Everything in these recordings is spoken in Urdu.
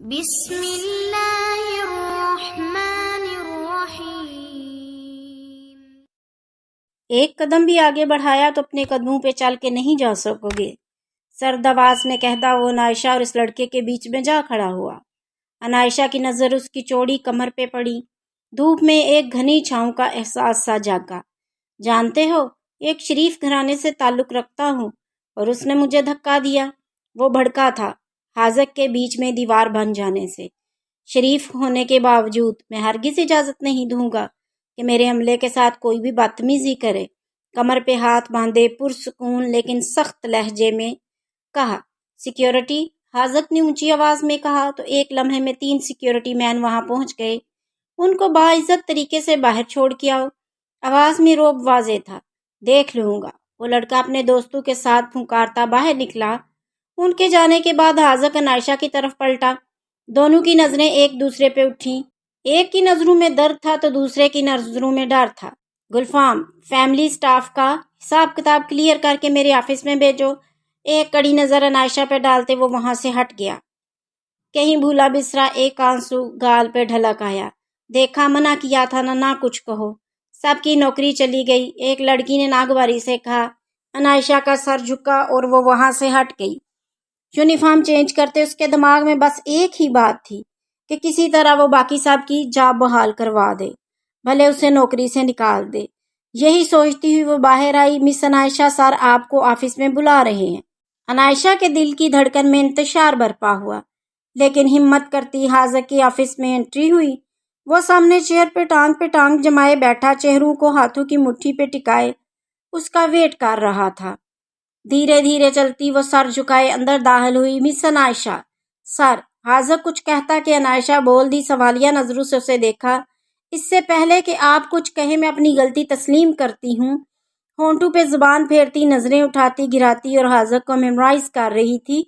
بسم اللہ الرحمن الرحیم۔ ایک قدم بھی آگے بڑھایا تو اپنے قدموں پہ چل کے نہیں جا سکو گے، سرد آواز میں کہتا وہ انائشہ اور اس لڑکے کے بیچ میں جا کھڑا ہوا۔ انائشہ کی نظر اس کی چوڑی کمر پہ پڑی۔ دھوپ میں ایک گھنی چھاؤں کا احساس سا جاگا۔ جانتے ہو، ایک شریف گھرانے سے تعلق رکھتا ہوں اور اس نے مجھے دھکا دیا۔ وہ بھڑکا تھا حاذق کے بیچ میں دیوار بن جانے سے۔ شریف ہونے کے باوجود میں ہرگز اجازت نہیں دوں گا کہ میرے عملے کے ساتھ کوئی بھی بدتمیزی کرے۔ کمر پہ ہاتھ باندھے پرسکون لیکن سخت لہجے میں کہا، سیکیورٹی۔ حاذق نے اونچی آواز میں کہا تو ایک لمحے میں 3 سیکیورٹی مین وہاں پہنچ گئے۔ ان کو باعزت طریقے سے باہر چھوڑ کے آؤ۔ آواز میں روب واضح تھا۔ دیکھ لوں گا۔ وہ لڑکا اپنے دوستوں کے ساتھ پھنکارتا باہر نکلا۔ ان کے جانے کے بعد حاذق انائشہ کی طرف پلٹا۔ دونوں کی نظریں ایک دوسرے پہ اٹھیں۔ ایک کی نظروں میں درد تھا تو دوسرے کی نظروں میں ڈر تھا۔ گلفام، فیملی سٹاف کا حساب کتاب کلیئر کر کے میرے آفس میں بھیجو۔ ایک کڑی نظر انائشہ پہ ڈالتے وہ وہاں سے ہٹ گیا۔ کہیں بھولا بسرا ایک آنسو گال پہ ڈھلک آیا۔ دیکھا، منع کیا تھا نہ کچھ کہو۔ سب کی نوکری چلی گئی، ایک لڑکی نے ناگواری سے کہا۔ انائشہ کا سر جھکا اور وہ وہاں سے ہٹ گئی۔ یونیفارم چینج کرتے اس کے دماغ میں بس ایک ہی بات تھی کہ کسی طرح وہ باقی سب کی جاب بحال کروا دے، بھلے اسے نوکری سے نکال دے۔ یہی سوچتی ہوئی وہ باہر آئی۔ مس انائشہ سر آپ کو آفس میں بلا رہے ہیں۔ انائشہ کے دل کی دھڑکن میں انتشار برپا ہوا، لیکن ہمت کرتی حاذق کے آفس میں انٹری ہوئی۔ وہ سامنے چیئر پہ ٹانگ جمائے بیٹھا، چہروں کو ہاتھوں کی مٹھی پہ ٹکائے اس کا ویٹ کر رہا تھا۔ دھیرے دھیرے چلتی وہ سر جھکائے اندر داخل ہوئی۔ مس انائشہ، سر۔ حاذق کچھ کہتا کہ انائشہ بول دی، سوالیہ نظروں سے اسے دیکھا۔ اس سے پہلے کہ آپ کچھ کہیں میں اپنی غلطی تسلیم کرتی ہوں۔ ہونٹوں پہ زبان پھیرتی، نظریں اٹھاتی گراتی اور حاذق کو میمورائز کر رہی تھی۔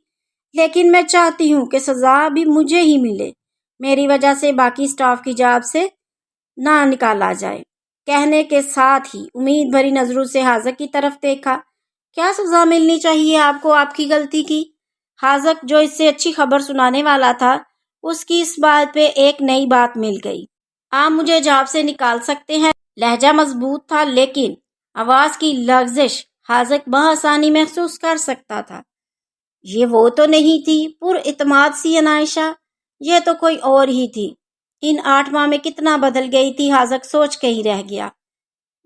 لیکن میں چاہتی ہوں کہ سزا بھی مجھے ہی ملے، میری وجہ سے باقی سٹاف کی جاب سے نہ نکالا جائے۔ کہنے کے ساتھ ہی امید بھری نظروں سے حاذق کی طرف دیکھا۔ کیا سزا ملنی چاہیے آپ کو آپ کی غلطی کی؟ حاذق جو اس سے اچھی خبر سنانے والا تھا، اس کی اس بات پہ ایک نئی بات مل گئی۔ آپ مجھے جاب سے نکال سکتے ہیں۔ لہجہ مضبوط تھا لیکن آواز کی لغزش حاذق بآسانی محسوس کر سکتا تھا۔ یہ وہ تو نہیں تھی پر اعتماد سی انائشہ، یہ تو کوئی اور ہی تھی۔ ان 8 ماہ میں کتنا بدل گئی تھی، حاذق سوچ کے ہی رہ گیا۔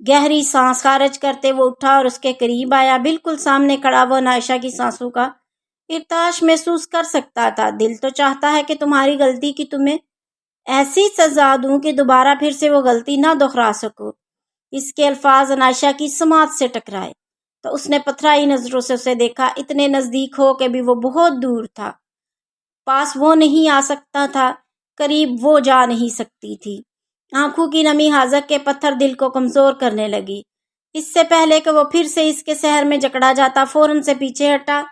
گہری سانس خارج کرتے وہ اٹھا اور اس کے قریب آیا۔ بالکل سامنے کھڑا وہ انائشہ کی سانسوں کا ارتعاش محسوس کر سکتا تھا۔ دل تو چاہتا ہے کہ تمہاری غلطی کی تمہیں ایسی سزا دوں کہ دوبارہ پھر سے وہ غلطی نہ دہرا سکو۔ اس کے الفاظ انائشہ کی سماعت سے ٹکرائے تو اس نے پتھرائی نظروں سے اسے دیکھا۔ اتنے نزدیک ہو کہ بھی وہ بہت دور تھا۔ پاس وہ نہیں آ سکتا تھا، قریب وہ جا نہیں سکتی تھی۔ آنکھوں کی نمی حاذق کے پتھر دل کو کمزور کرنے لگی۔ اس سے پہلے کہ وہ پھر سے اس کے سحر میں جکڑا جاتا فوراً سے پیچھے ہٹا۔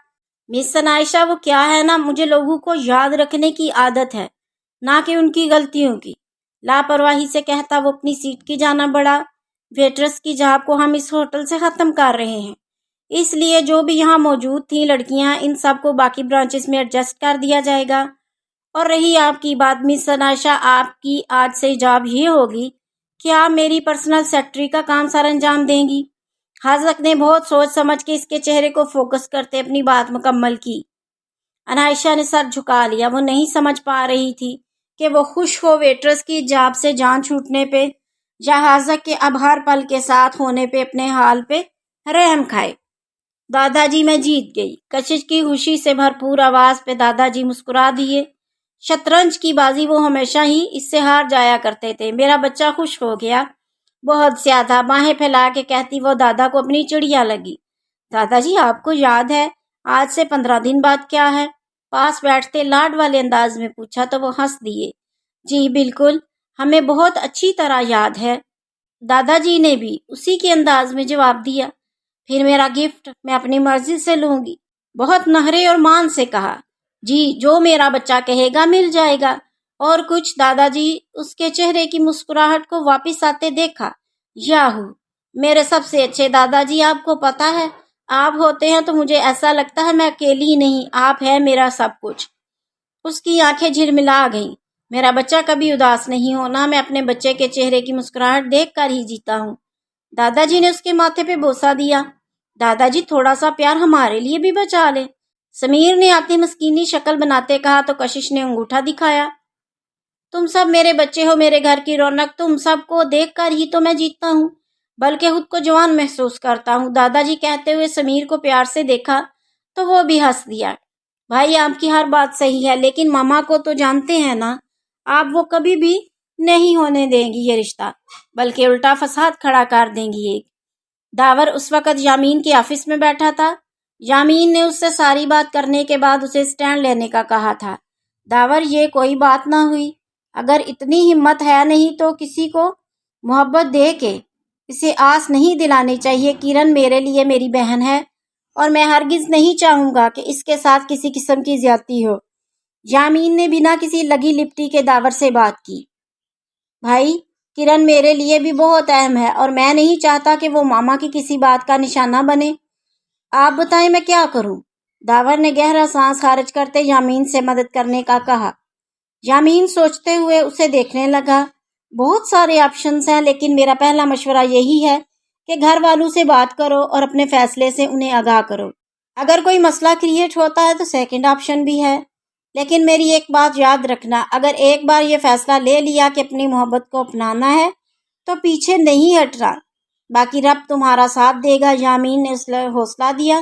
مس انائشہ، وہ کیا ہے نا، مجھے لوگوں کو یاد رکھنے کی عادت ہے، نہ کہ ان کی غلطیوں کی۔ لاپرواہی سے کہتا وہ اپنی سیٹ کی جانب بڑھا۔ ویٹرس کی جاب کو ہم اس ہوٹل سے ختم کر رہے ہیں، اس لیے جو بھی یہاں موجود تھیں لڑکیاں، ان سب کو باقی برانچز میں ایڈجسٹ کر دیا جائے گا۔ اور رہی آپ کی بات مس انائشہ، آپ کی آج سے جاب یہ ہوگی کہ آپ میری پرسنل سیکرٹری کا کام سر انجام دیں گی۔ حاذق نے بہت سوچ سمجھ کے اس کے چہرے کو فوکس کرتے اپنی بات مکمل کی۔ انائشہ نے سر جھکا لیا۔ وہ نہیں سمجھ پا رہی تھی کہ وہ خوش ہو ویٹرس کی جاب سے جان چھوٹنے پہ یا حاذق کے اب ہر پل کے ساتھ ہونے پہ اپنے حال پہ رحم کھائے۔ دادا جی، میں جیت گئی۔ کشش کی خوشی سے بھرپور آواز پہ دادا جی مسکرا دیے۔ شطرنج کی بازی وہ ہمیشہ ہی اس سے ہار جایا کرتے تھے۔ میرا بچہ خوش ہو گیا، بہت زیادہ، باہیں پھیلا کے کہتی وہ دادا کو اپنی چڑیا لگی۔ دادا جی، آپ کو یاد ہے آج سے 15 دن بعد کیا ہے؟ پاس بیٹھتے لاڈ والے انداز میں پوچھا تو وہ ہنس دیے۔ جی بالکل، ہمیں بہت اچھی طرح یاد ہے۔ دادا جی نے بھی اسی کے انداز میں جواب دیا۔ پھر میرا گفٹ میں اپنی مرضی سے لوں گی، بہت نہرے اور مان سے کہا۔ جی، جو میرا بچہ کہے گا مل جائے گا۔ اور کچھ؟ دادا جی اس کے چہرے کی مسکراہٹ کو واپس آتے دیکھا۔ یاہو، میرے سب سے اچھے دادا جی، آپ کو پتا ہے آپ ہوتے ہیں تو مجھے ایسا لگتا ہے میں اکیلی ہی نہیں، آپ ہیں میرا سب کچھ۔ اس کی آنکھیں جھلملا گئیں۔ میرا بچہ کبھی اداس نہیں ہونا، میں اپنے بچے کے چہرے کی مسکراہٹ دیکھ کر ہی جیتا ہوں۔ دادا جی نے اس کے ماتھے پہ بوسہ دیا۔ دادا جی تھوڑا سا پیار ہمارے لیے بھی بچا لیں، سمیر نے آتی مسکینی شکل بناتے کہا تو کشش نے انگوٹھا دکھایا۔ تم سب میرے بچے ہو، میرے گھر کی رونق، تم سب کو دیکھ کر ہی تو میں جیتتا ہوں، بلکہ خود کو جوان محسوس کرتا ہوں۔ دادا جی کہتے ہوئے سمیر کو پیار سے دیکھا تو وہ بھی ہنس دیا۔ بھائی آپ کی ہر بات صحیح ہے، لیکن ماما کو تو جانتے ہیں نا، آپ وہ کبھی بھی نہیں ہونے دیں گی یہ رشتہ، بلکہ الٹا فساد کھڑا کر دیں گی ایک۔ داور اس وقت یامین کے آفس میں بیٹھا تھا۔ یامین نے اس سے ساری بات کرنے کے بعد اسے سٹینڈ لینے کا کہا تھا۔ داور یہ کوئی بات نہ ہوئی، اگر اتنی ہمت ہے نہیں تو کسی کو محبت دے کے اسے آس نہیں دلانی چاہیے۔ کرن میرے لیے میری بہن ہے اور میں ہرگز نہیں چاہوں گا کہ اس کے ساتھ کسی قسم کی زیادتی ہو۔ یامین نے بنا کسی لگی لپٹی کے داور سے بات کی۔ بھائی کرن میرے لیے بھی بہت اہم ہے اور میں نہیں چاہتا کہ وہ ماما کی کسی بات کا نشانہ بنے۔ آپ بتائیں میں کیا کروں؟ داور نے گہرا سانس خارج کرتے یامین سے مدد کرنے کا کہا۔ یامین سوچتے ہوئے اسے دیکھنے لگا۔ بہت سارے آپشنز ہیں، لیکن میرا پہلا مشورہ یہی ہے کہ گھر والوں سے بات کرو اور اپنے فیصلے سے انہیں آگاہ کرو۔ اگر کوئی مسئلہ کریٹ ہوتا ہے تو سیکنڈ آپشن بھی ہے، لیکن میری ایک بات یاد رکھنا، اگر ایک بار یہ فیصلہ لے لیا کہ اپنی محبت کو اپنانا ہے تو پیچھے نہیں ہٹنا، باقی رب تمہارا ساتھ دے گا۔ یامین نے اسے حوصلہ دیا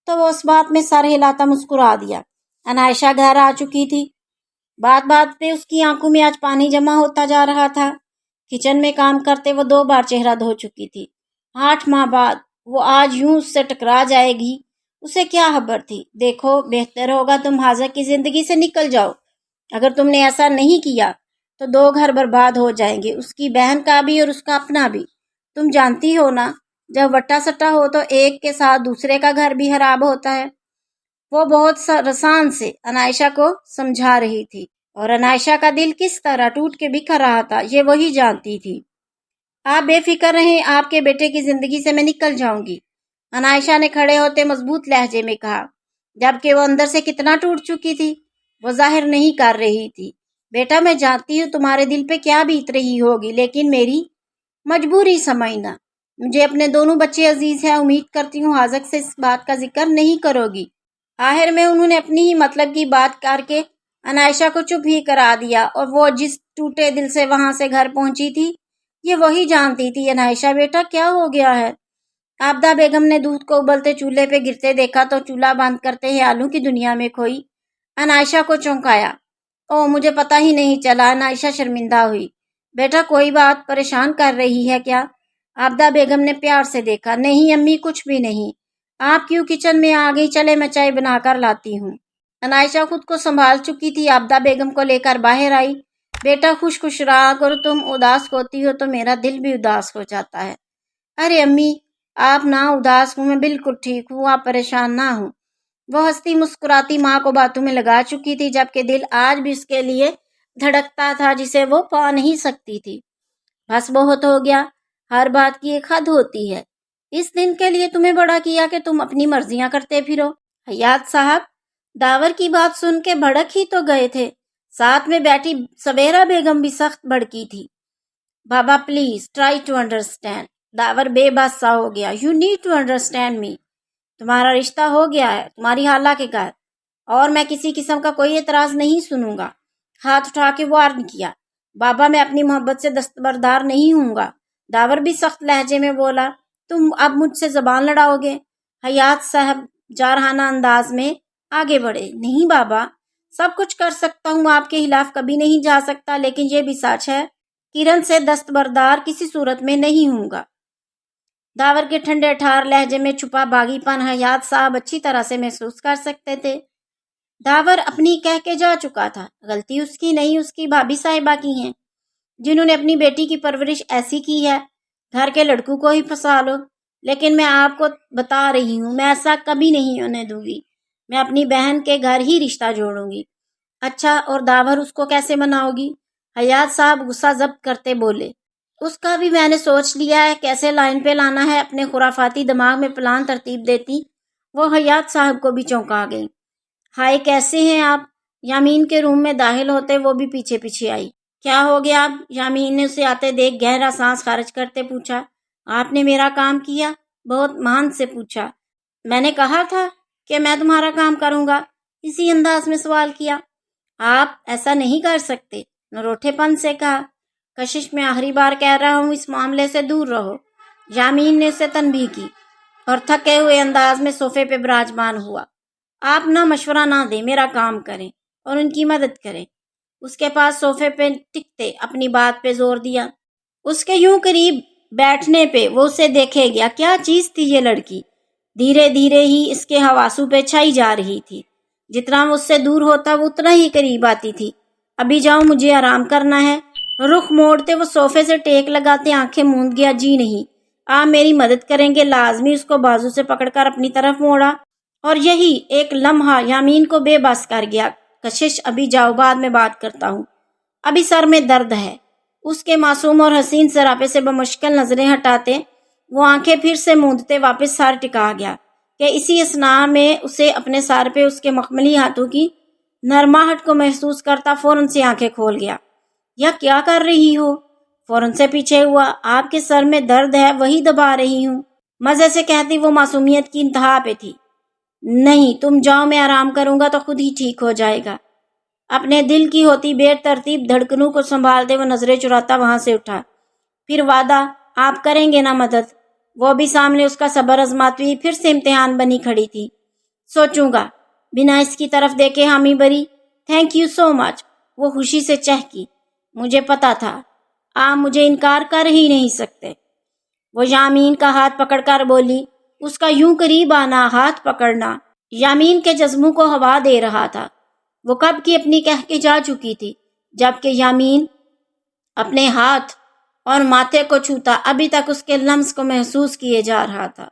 تو وہ اس بات میں سر ہلاتا مسکرا دیا۔ عنائشہ گھر آ چکی تھی۔ بات بات پہ اس کی آنکھوں میں آج پانی جمع ہوتا جا رہا تھا۔ کچن میں کام کرتے وہ 2 بار چہرہ دھو چکی تھی۔ 8 ماہ بعد وہ آج یوں اس سے ٹکرا جائے گی، اسے کیا خبر تھی؟ دیکھو بہتر ہوگا تم حاضر کی زندگی سے نکل جاؤ۔ اگر تم نے ایسا نہیں کیا تو 2 گھر برباد ہو جائیں گے، اس کی بہن کا بھی اور اس کا اپنا بھی۔ تم جانتی ہو نا، جب وٹا سٹا ہو تو ایک کے ساتھ دوسرے کا گھر بھی خراب ہوتا ہے۔ وہ بہت رسان سے عنائشہ کو سمجھا رہی تھی، اور عنائشہ کا دل کس طرح ٹوٹ کے بکھر رہا تھا یہ وہی جانتی تھی۔ آپ بے فکر رہیں، آپ کے بیٹے کی زندگی سے میں نکل جاؤں گی، عنائشہ نے کھڑے ہوتے مضبوط لہجے میں کہا، جبکہ وہ اندر سے کتنا ٹوٹ چکی تھی وہ ظاہر نہیں کر رہی تھی۔ بیٹا میں جانتی ہوں تمہارے دل پہ کیا بیت رہی ہوگی، لیکن میری مجبوری سمجھنا، مجھے اپنے دونوں بچے عزیز ہیں، امید کرتی ہوں حاضر سے اس بات کا ذکر نہیں کرو گی۔ آخر میں انہوں نے اپنی ہی مطلب کی بات کر کے عنائشہ کو چپ ہی کرا دیا، اور وہ جس ٹوٹے دل سے وہاں سے گھر پہنچی تھی یہ وہی جانتی تھی۔ عنائشہ بیٹا کیا ہو گیا ہے؟ عابدہ بیگم نے دودھ کو ابلتے چولہے پہ گرتے دیکھا تو چولہا بند کرتے ہی آلوں کی دنیا میں کھوئی۔ عنائشہ کو چونکایا۔ او مجھے پتہ ہی نہیں چلا۔ عنائشہ شرمندہ ہوئی۔ بیٹا کوئی بات پریشان کر رہی ہے کیا؟ عابدہ بیگم نے پیار سے دیکھا۔ نہیں امی کچھ بھی نہیں، آپ کیوں کچن میں آ گئی؟ چلے میں چائے بنا کر لاتی ہوں۔ عنائشہ خود کو سنبھال چکی تھی، عابدہ بیگم کو لے کر باہر آئی۔ بیٹا خوش خوش رہا کرو، تم اداس ہوتی ہو تو میرا دل بھی اداس ہو جاتا ہے۔ ارے امی آپ نہ اداس ہوں، میں بالکل ٹھیک ہوں، آپ پریشان نہ ہوں۔ وہ ہنستی مسکراتی ماں کو باتوں میں لگا چکی تھی، جبکہ دل آج بھی اس کے لیے دھڑکتا تھا جسے وہ پا نہیں سکتی تھی۔ بس بہت ہو گیا، ہر بات کی ایک حد ہوتی ہے۔ اس دن کے لیے تمہیں بڑا کیا کہ تم اپنی مرضیاں کرتے پھرو۔ حیات صاحب داور کی بات سن کے بھڑک ہی تو گئے تھے، ساتھ میں بیٹھی سویرا بیگم بھی سخت بھڑکی تھی۔ بابا پلیز ٹرائی ٹو انڈرسٹینڈ۔ داور بے بس سا ہو گیا۔ You need to understand me. تمہارا رشتہ ہو گیا ہے تمہاری خالہ کے گھر، اور میں کسی قسم کا کوئی اعتراض نہیں سنوں گا۔ ہاتھ اٹھا کے وارن کیا۔ بابا میں اپنی محبت سے دستبردار نہیں ہوں گا۔ داور بھی سخت لہجے میں بولا۔ تم اب مجھ سے زبان لڑاؤ گے؟ حیات صاحب جارحانہ انداز میں آگے بڑھے۔ نہیں بابا، سب کچھ کر سکتا ہوں، آپ کے خلاف کبھی نہیں جا سکتا، لیکن یہ بھی سچ ہے کرن سے دستبردار کسی صورت میں نہیں ہوں گا۔ داور کے ٹھنڈے ٹھار لہجے میں چھپا باغی پن حیات صاحب اچھی طرح سے محسوس کر سکتے تھے۔ داور اپنی کہہ کے جا چکا تھا، غلطی اس کی نہیں، اس کی بھابھی صاحبہ کی ہیں، جنہوں نے اپنی بیٹی کی پرورش ایسی کی ہے، گھر کے لڑکوں کو ہی پھنسا لو۔ لیکن میں آپ کو بتا رہی ہوں، میں ایسا کبھی نہیں ہونے دوں گی، میں اپنی بہن کے گھر ہی رشتہ جوڑوں گی۔ اچھا اور داور اس کو کیسے مناؤ گی؟ حیات صاحب غصہ ضبط کرتے بولے۔ اس کا بھی میں نے سوچ لیا ہے، کیسے لائن پہ لانا ہے، اپنے خرافاتی دماغ میں پلان ترتیب دیتی وہ حیات صاحب کو بھی چونکا گئی۔ ہائے کیسے ہیں آپ؟ یامین کے روم میں داخل ہوتے وہ بھی پیچھے پیچھے آئی۔ کیا ہو گیا اب؟ یامین نے اسے آتے دیکھ گہرا سانس خارج کرتے پوچھا۔ آپ نے میرا کام کیا؟ بہت مان سے پوچھا۔ میں نے کہا تھا کہ میں تمہارا کام کروں گا، اسی انداز میں سوال کیا۔ آپ ایسا نہیں کر سکتے، نروٹھے پن سے کہا۔ کشش میں آخری بار کہہ رہا ہوں، اس معاملے سے دور رہو۔ یامین نے اسے تنبیہ کی اور تھکے ہوئے انداز میں صوفے پہ براجمان ہوا۔ آپ نہ مشورہ نہ دیں، میرا کام کریں اور ان کی مدد کریں۔ اس کے پاس صوفے پہ ٹکتے اپنی بات پہ زور دیا۔ اس کے یوں قریب بیٹھنے پہ وہ اسے دیکھے گیا۔ کیا چیز تھی یہ لڑکی؟ دھیرے دھیرے ہی اس کے حواسوں پہ چھائی جا رہی تھی۔ جتنا وہ اس سے دور ہوتا وہ اتنا ہی قریب آتی تھی۔ ابھی جاؤ، مجھے آرام کرنا ہے۔ رخ موڑتے وہ صوفے سے ٹیک لگاتے آنکھیں موند گیا۔ جی نہیں، آپ میری مدد کریں گے لازمی۔ اس کو بازو سے پکڑ کر اپنی طرف موڑا اور یہی ایک لمحہ یامین کو بے بس کر گیا۔ کشش، ابھی جاؤ، بعد میں بات کرتا ہوں، ابھی سر میں درد ہے۔ اس کے معصوم اور حسین سراپے سے بمشکل نظریں ہٹاتے وہ آنکھیں پھر سے موندتے واپس سر ٹکا گیا کہ اسی اثناء میں اسے اپنے سر پہ اس کے مخملی ہاتھوں کی نرماہٹ کو محسوس کرتا فوراً سے آنکھیں کھول گیا۔ یا کیا کر رہی ہو؟ فوراً سے پیچھے ہوا۔ آپ کے سر میں درد ہے، وہی دبا رہی ہوں، مزے سے کہتی وہ معصومیت کی انتہا پہ تھی۔ نہیں، تم جاؤ، میں آرام کروں گا تو خود ہی ٹھیک ہو جائے گا۔ اپنے دل کی ہوتی بے ترتیب دھڑکنوں کو سنبھالتے وہ نظریں چراتا وہاں سے اٹھا۔ پھر وعدہ، آپ کریں گے نا مدد؟ وہ بھی سامنے اس کا صبر آزماتی ہوئی پھر سے امتحان بنی کھڑی تھی۔ سوچوں گا، بنا اس کی طرف دیکھے حامی بری۔ تھینک یو سو مچ، وہ خوشی سے چہکی۔ مجھے پتا تھا، آپ مجھے انکار کر ہی نہیں سکتے۔ وہ یامین کا ہاتھ پکڑ کر بولی۔ اس کا یوں قریب آنا، ہاتھ پکڑنا یامین کے جذبوں کو ہوا دے رہا تھا۔ وہ کب کی اپنی کہہ کے جا چکی تھی، جبکہ یامین اپنے ہاتھ اور ماتھے کو چھوتا ابھی تک اس کے لمس کو محسوس کیے جا رہا تھا۔